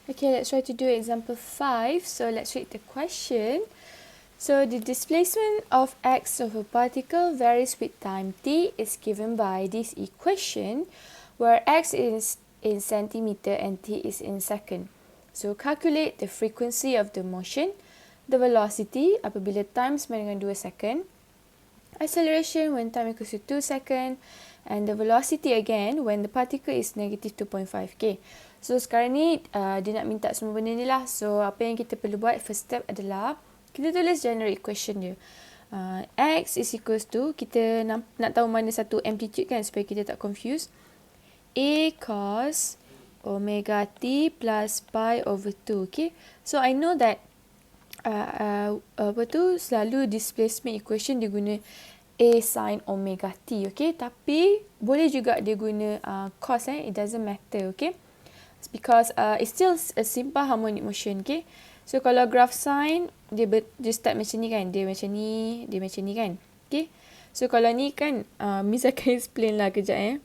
Okay, let's try to do example 5. So let's read the question. So the displacement of x of a particle varies with time t is given by this equation where x is in centimeter and t is in second. So calculate the frequency of the motion, the velocity apabila time sama dengan 2 second, acceleration when time equals to 2 second, and the velocity again when the particle is negative 2.5 k. So sekarang ni dia nak minta semua benda ni lah. So apa yang kita perlu buat first step adalah kita tulis general equation dia. X is equals to, kita nak tahu mana satu amplitude kan supaya kita tak confuse. A cos omega t plus pi over 2. Okay. So I know that selalu displacement equation dia guna A sin omega t. Okay. Tapi boleh juga dia guna cos. It doesn't matter. Okay. It's because it's still a simple harmonic motion. Okay. So kalau graph sine dia start macam ni kan, dia macam ni kan. Okay. So kalau ni kan Miss akan explain lah kejap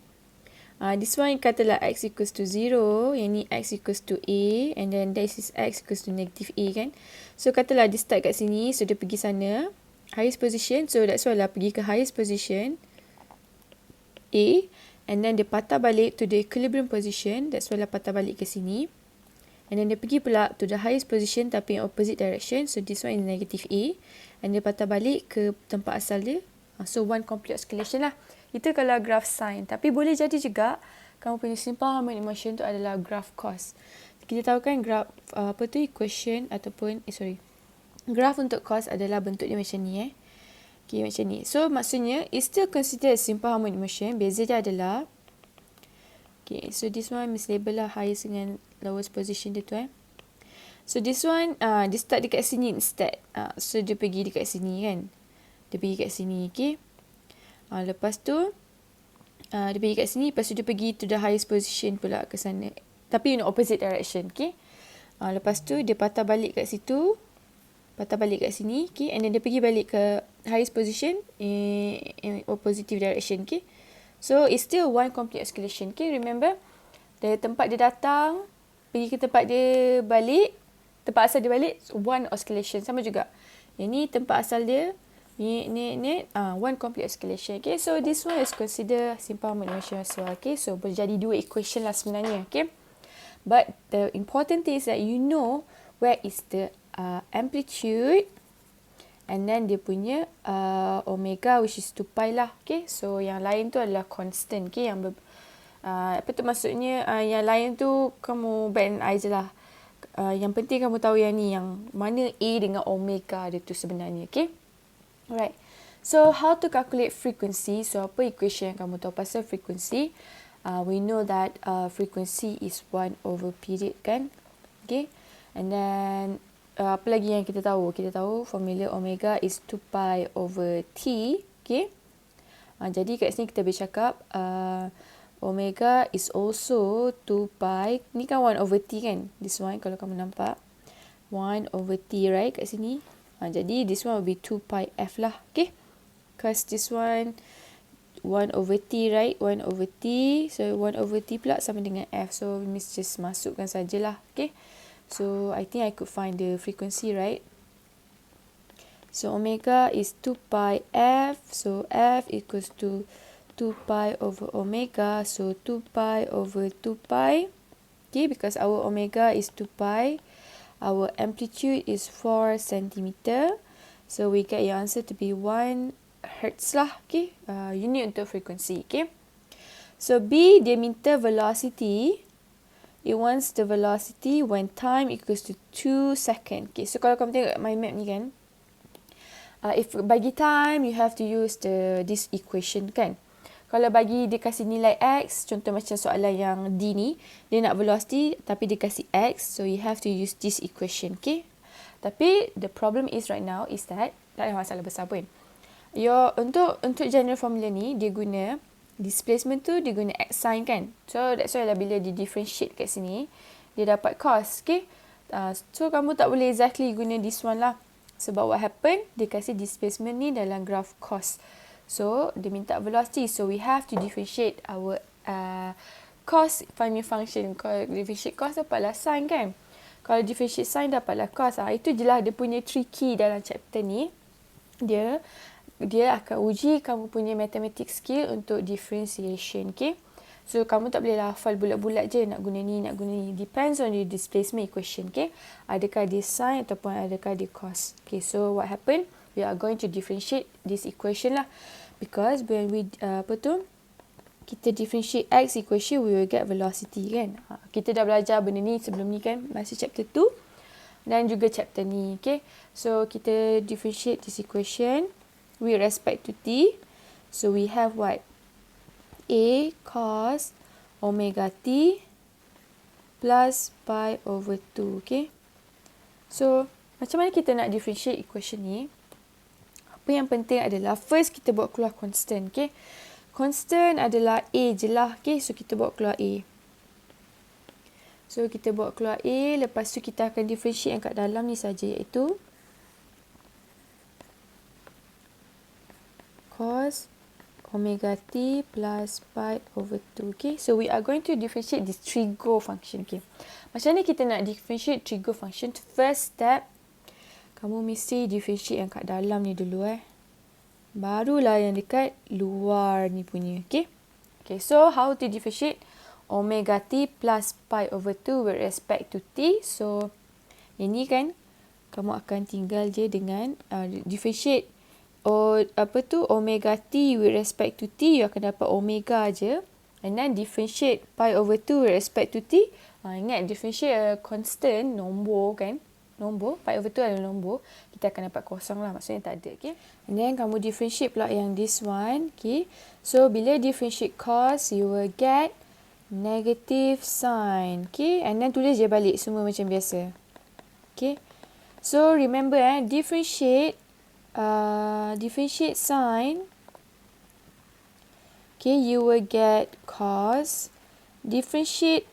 this one katalah x equals to 0, yang ni x equals to a, and then this is x equals to negative a kan. So katalah dia start kat sini, so dia pergi sana highest position, so that's why lah pergi ke highest position a, and then dia patah balik to the equilibrium position, that's why lah patah balik ke sini. And then dia pergi pula to the highest position tapi in opposite direction. So this one is negative A. And dia patah balik ke tempat asal dia. So one complete oscillation lah. Itu kalau graph sine. Tapi boleh jadi juga kamu punya simple harmonic motion tu adalah graph cos. Kita tahu kan graph equation ataupun graph untuk cos adalah bentuk dia macam ni Okay, macam ni. So maksudnya it's still considered a simple harmonic motion. Beza dia adalah okay, so this one Miss label lah highest dengan lowest position dia tu So this one dia start dekat sini instead. So dia pergi dekat sini kan. Dia pergi kat sini, okay. Lepas tu dia pergi kat sini, lepas tu dia pergi to the highest position pula ke sana. Tapi in opposite direction, okay. Lepas tu dia patah balik kat situ. Patah balik kat sini, okay. And then dia pergi balik ke highest position in opposite direction, okay. So it's still one complete oscillation, okay. Remember, dari tempat dia datang, pergi ke tempat dia balik, tempat asal dia balik, one oscillation. Sama juga. Yang ni tempat asal dia, one complete oscillation. Okay, so this one is considered simple harmonic motion as well. Okay, so boleh jadi dua equation lah sebenarnya. Okay, but the important thing is that you know where is the amplitude and then dia punya omega which is 2 pi lah. Okay, so yang lain tu adalah constant. Okay, yang apa tu maksudnya yang lain tu kamu band I je lah. Yang penting kamu tahu yang ni, yang mana A dengan omega dia tu sebenarnya. Okay. Alright. So how to calculate frequency? So apa equation yang kamu tahu pasal frequency? We know that frequency is 1 over period kan. Okay. And then apa lagi yang kita tahu? Kita tahu formula omega is 2 pi over T. Okay. Jadi kat sini kita boleh cakap omega is also 2 pi. Ni kan 1 over T kan. This one kalau kamu nampak. 1 over T right kat sini. Jadi this one will be 2 pi F lah. Okay. Because this one 1 over T right. 1 over T. So 1 over T pula sama dengan F. So Miss just masukkan sajalah. Okay. So I think I could find the frequency right. So omega is 2 pi F. So F equals to 2 pi over omega. So 2 pi over 2 pi. Okay, because our omega is 2 pi. Our amplitude is 4 centimeter. So we get your answer to be 1 hertz lah. Okay, unit untuk frequency. Okay. So B, dia minta velocity. It wants the velocity when time equals to 2 second. Okay, so kalau kamu tengok my map ni kan. If bagi time, you have to use this equation kan. Kalau bagi dia kasih nilai X, contoh macam soalan yang D ni, dia nak velocity tapi dia kasih X, so you have to use this equation, okay? Tapi the problem is right now is that, tak ada masalah besar pun. Untuk general formula ni, dia guna displacement tu, dia guna X sign kan? So that's why lah bila dia differentiate kat sini, dia dapat cos, okay? So kamu tak boleh exactly guna this one lah. Sebab what happen, dia kasih displacement ni dalam graph cos. So, dia minta velocity. So, we have to differentiate our cos, find function. Differentiate cos dapatlah sin kan. Kalau differentiate sign dapatlah cos. Itu je lah dia punya tricky dalam chapter ni. Dia akan uji kamu punya mathematics skill untuk differentiation. Okay. So, kamu tak boleh hafal bulat-bulat je nak guna ni, nak guna ni. Depends on your displacement equation. Okay. Adakah dia sin ataupun adakah dia cos. Okay. So, what happen? We are going to differentiate this equation lah. Because when we, kita differentiate x equation, we will get velocity kan. Kita dah belajar benda ni sebelum ni kan. Masa chapter 2 dan juga chapter ni. Okay. So, kita differentiate this equation with respect to t. So, we have what? A cos omega t plus pi over 2. Okay. So, macam mana kita nak differentiate equation ni? Apa yang penting adalah first kita buat keluar constant. Okay. Constant adalah A je lah. Okay. So, kita buat keluar A. So, kita buat keluar A. Lepas tu kita akan differentiate yang kat dalam ni saja, iaitu cos omega t plus pi over 2. Okay. So, we are going to differentiate this trigo function. Okay. Macam mana kita nak differentiate trigo function? First step, kamu mesti differentiate yang kat dalam ni dulu. Barulah yang dekat luar ni punya. Okay. Okay. So, how to differentiate omega t plus pi over 2 with respect to t? So, yang ni kan, kamu akan tinggal je dengan differentiate omega t with respect to t, you akan dapat omega je. And then differentiate pi over 2 with respect to t. Ingat differentiate constant, nombor kan. Nombor, pi over 2 adalah nombor. Kita akan dapat kosong lah, maksudnya tak ada. Okay. And then kamu differentiate pula yang this one. Okay. So, bila differentiate cos, you will get negative sign. Okay. And then tulis je balik semua macam biasa. Okay. So, remember differentiate sign, okay, you will get cos. Differentiate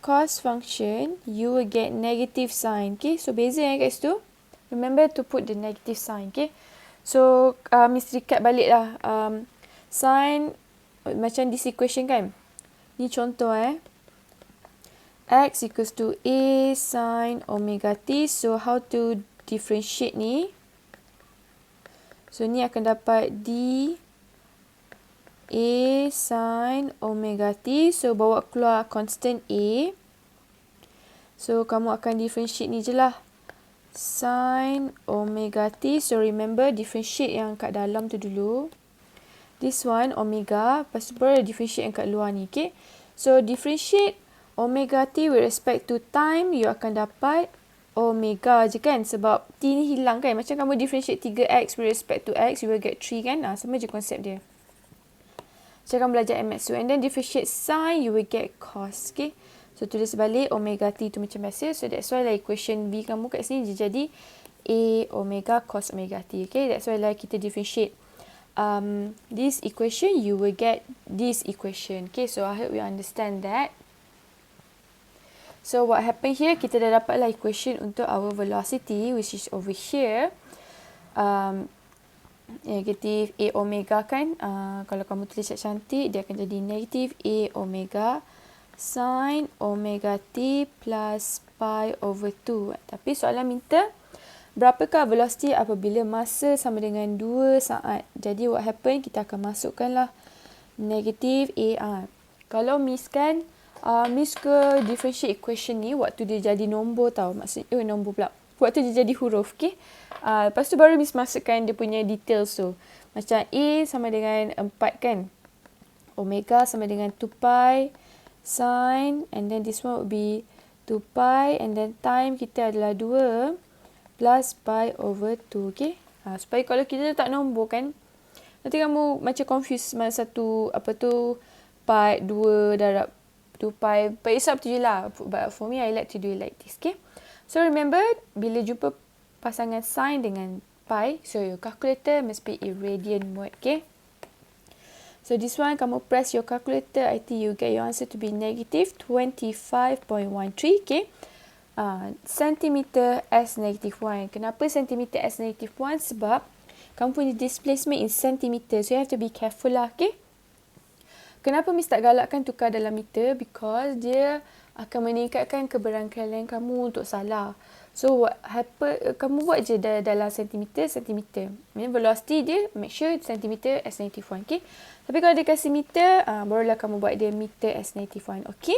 cos function, you will get negative sign. Okay, so beza kat situ. Remember to put the negative sign. Okay, so mesti recap balik lah. Sign macam this equation kan. Ni contoh x equals to a sin omega t. So how to differentiate ni? So, ni akan dapat D A sin omega t. So, bawa keluar constant A. So, kamu akan differentiate ni je lah. Sin omega t. So, remember differentiate yang kat dalam tu dulu. This one, omega. Lepas tu baru differentiate yang kat luar ni. Okay. So, differentiate omega t with respect to time. You akan dapat omega je kan, sebab t ni hilang kan. Macam kamu differentiate 3x with respect to x, you will get 3 kan. Sama je konsep dia. Macam kamu belajar MX tu. And then differentiate sin, you will get cos. Okay. So, tulis balik omega t tu macam biasa. So, that's why lah equation B kamu kat sini dia jadi A omega cos omega t. Okay. That's why lah kita differentiate this equation, you will get this equation. Okay. So, I hope you understand that. So, what happened here, kita dah dapatlah equation untuk our velocity, which is over here. Negative A omega kan. Kalau kamu tulis cantik, dia akan jadi negative A omega sin omega t plus pi over 2. Tapi soalan minta, berapakah velocity apabila masa sama dengan 2 saat. Jadi, what happened, kita akan masukkanlah negative A. Kalau miss kan, Miss ke differentiate equation ni waktu dia jadi nombor tau. Maksudnya nombor pula. Waktu dia jadi huruf. Okay. Lepas tu baru Miss masukkan dia punya details tu. Macam A sama dengan 4 kan. Omega sama dengan 2 pi sin. And then this one would be 2 pi. And then time kita adalah 2 plus pi over 2. Okay. Supaya kalau kita letak nombor kan, nanti kamu macam confused mana satu pi 2 darab 2 pi, but it's up to you lah. But for me, I like to do it like this, okay? So, remember, bila jumpa pasangan sin dengan pi, so your calculator must be in radian mode, okay? So, this one, kamu press your calculator, I think you get your answer to be negative 25.13, okay? Centimeter as negative 1. Kenapa centimeter as negative 1? Sebab kamu punya displacement in centimeter, so you have to be careful lah, okay? Kenapa Miss tak galakkan tukar dalam meter? Because dia akan meningkatkan keberangkalan kamu untuk salah. So what happen, kamu buat je dalam sentimeter. Velocity dia make sure centimeter S91, okay? Tapi kalau dia kasih meter, barulah kamu buat dia meter S91, okay?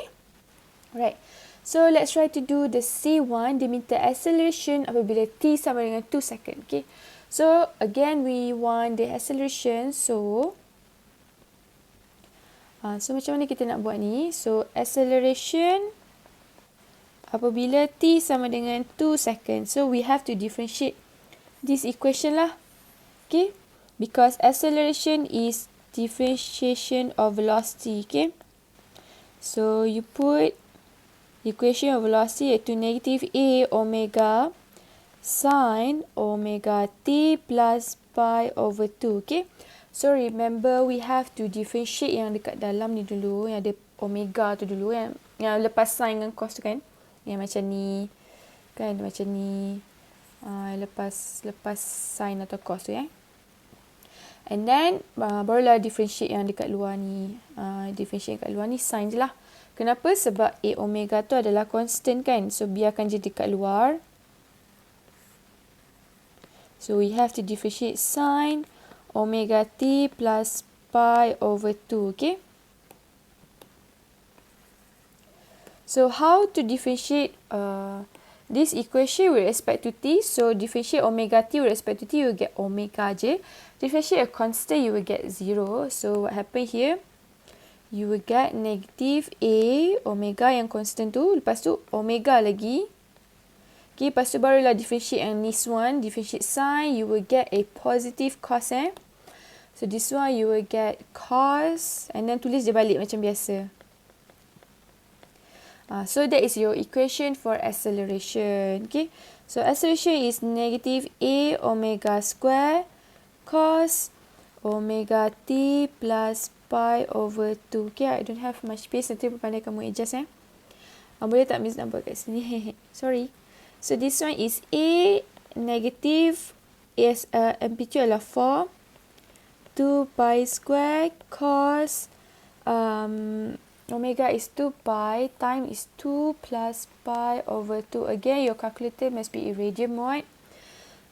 Alright. So let's try to do the C1. Dia minta acceleration apabila T sama dengan 2 second, okay? So again we want the acceleration. So macam mana kita nak buat ni? So acceleration apabila T sama dengan 2 second. So we have to differentiate this equation lah, okay? Because acceleration is differentiation of velocity, okay? So you put equation of velocity iaitu negative A omega sin omega T plus pi over 2, okay? So remember we have to differentiate yang dekat dalam ni dulu, yang ada omega tu dulu, yang lepas sin dengan cos tu kan, yang macam ni kan, macam ni, lepas sin atau cos tu ya. And then barulah differentiate yang dekat luar ni, differentiate dekat luar ni sin je lah. Kenapa? Sebab A omega tu adalah constant kan, so biarkan je dekat luar. So we have to differentiate sin omega T plus pi over 2, okay? So how to differentiate this equation with respect to T? So differentiate omega T with respect to T, you will get omega je. Differentiate a constant, you will get 0. So what happened here? You will get negative A omega yang constant tu, lepas tu omega lagi. Okay, lepas tu barulah differentiate yang this one, differentiate sin, you will get a positive cos So this one you will get cos, and then tulis je balik macam biasa. So that is your equation for acceleration. Okay, so acceleration is negative A omega square cos omega T plus pi over 2. Okay, I don't have much space, nanti pandai kamu adjust boleh tak Miss nampak kat sini? Sorry. So this one is A negative, amplitude adalah 4, 2 pi square cos omega is 2 pi, time is 2 plus pi over 2. Again, your calculator must be in radian mode.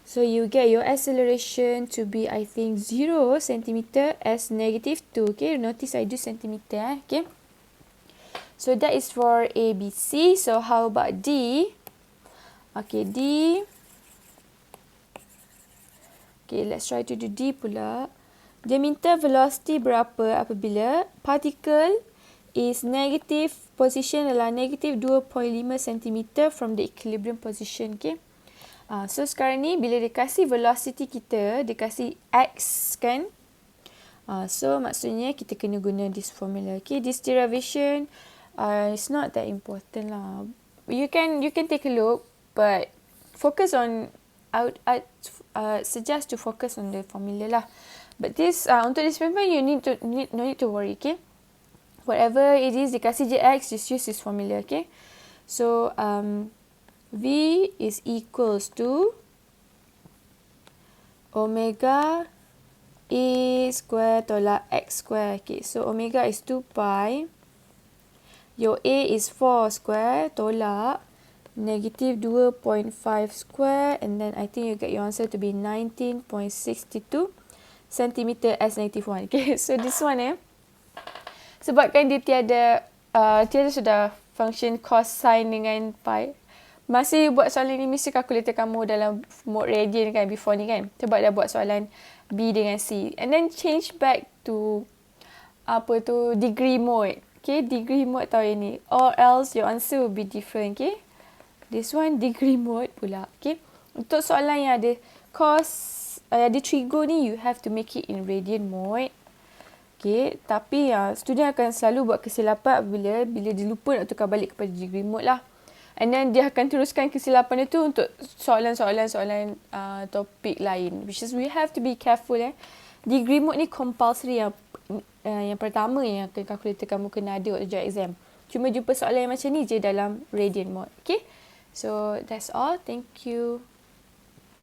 So you get your acceleration to be, I think, 0 centimeter as negative 2. Okay, notice I do centimeter. Okay, so that is for A, B, C. So how about D? Okay, D. Okay, let's try to do D pula. Dia minta velocity berapa apabila particle is negative position adalah negative 2.5 cm from the equilibrium position. Okay. So sekarang ni bila dikasih velocity kita, dikasih X kan. So maksudnya kita kena guna this formula. Okay, this derivation is not that important lah. You can take a look, but focus on, suggest to focus on the formula lah. But this untuk this paper you no need to worry, okay? Whatever it is dikasih je X, just use this formula, okay? So V is equals to omega A square tolak X square. Okay, so omega is 2 pi. Your A is 4 square tolak negative 2.5 square, and then I think you get your answer to be 19.62 centimeter S91. Okay, so this one sebabkan dia tiada sudah function cos sin dengan pi. Masih buat soalan ni mesti kalkulator kamu dalam mode radian kan before ni kan. Sebab dah buat soalan B dengan C. And then change back to degree mode. Okay, degree mode tahu yang ni. Or else your answer will be different. Okay, this one degree mode pula. Okay, untuk soalan yang ada cos, ada trigo ni, you have to make it in radian mode. Okay, tapi student akan selalu buat kesilapan bila dia lupa nak tukar balik kepada degree mode lah. And then dia akan teruskan kesilapan itu untuk soalan-soalan topik lain. Which is we have to be careful. Degree mode ni compulsory yang pertama yang kalkulator kamu kena ada waktu JAWB exam. Cuma jumpa soalan yang macam ni je dalam radian mode. Okay, so that's all. Thank you.